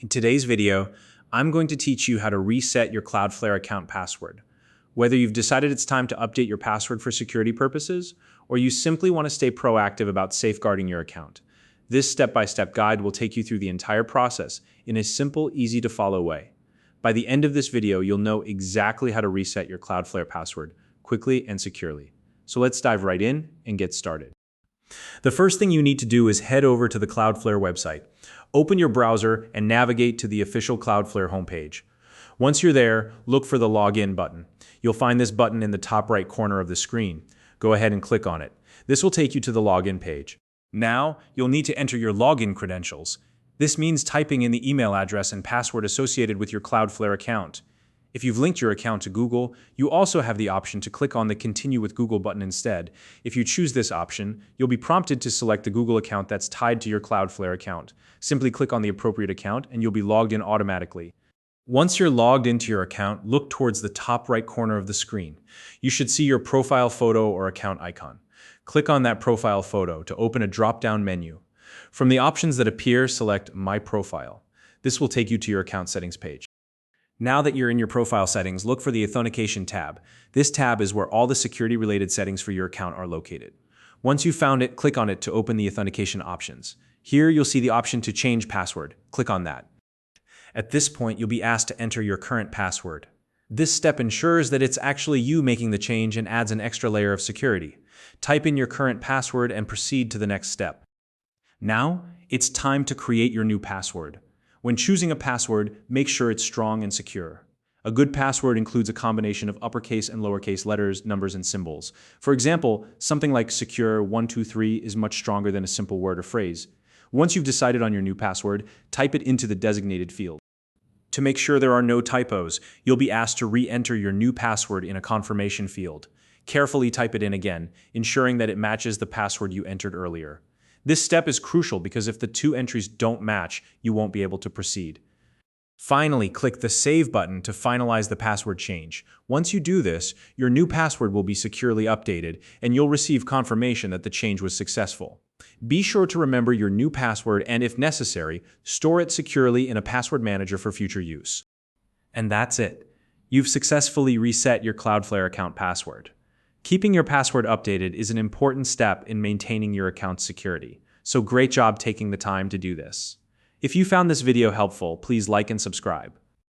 In today's video, I'm going to teach you how to reset your Cloudflare account password. Whether you've decided it's time to update your password for security purposes, or you simply want to stay proactive about safeguarding your account, this step-by-step guide will take you through the entire process in a simple, easy-to-follow way. By the end of this video, you'll know exactly how to reset your Cloudflare password quickly and securely. So let's dive right in and get started. The first thing you need to do is head over to the Cloudflare website. Open your browser and navigate to the official Cloudflare homepage. Once you're there, look for the Login button. You'll find this button in the top right corner of the screen. Go ahead and click on it. This will take you to the login page. Now, you'll need to enter your login credentials. This means typing in the email address and password associated with your Cloudflare account. If you've linked your account to Google, you also have the option to click on the Continue with Google button instead. If you choose this option, you'll be prompted to select the Google account that's tied to your Cloudflare account. Simply click on the appropriate account and you'll be logged in automatically. Once you're logged into your account, look towards the top right corner of the screen. You should see your profile photo or account icon. Click on that profile photo to open a drop-down menu. From the options that appear, select My Profile. This will take you to your account settings page. Now that you're in your profile settings, look for the Authentication tab. This tab is where all the security-related settings for your account are located. Once you've found it, click on it to open the authentication options. Here, you'll see the option to change password. Click on that. At this point, you'll be asked to enter your current password. This step ensures that it's actually you making the change and adds an extra layer of security. Type in your current password and proceed to the next step. Now, it's time to create your new password. When choosing a password, make sure it's strong and secure. A good password includes a combination of uppercase and lowercase letters, numbers, and symbols. For example, something like secure123 is much stronger than a simple word or phrase. Once you've decided on your new password, type it into the designated field. To make sure there are no typos, you'll be asked to re-enter your new password in a confirmation field. Carefully type it in again, ensuring that it matches the password you entered earlier. This step is crucial because if the two entries don't match, you won't be able to proceed. Finally, click the Save button to finalize the password change. Once you do this, your new password will be securely updated, and you'll receive confirmation that the change was successful. Be sure to remember your new password and, if necessary, store it securely in a password manager for future use. And that's it. You've successfully reset your Cloudflare account password. Keeping your password updated is an important step in maintaining your account's security, so great job taking the time to do this. If you found this video helpful, please like and subscribe.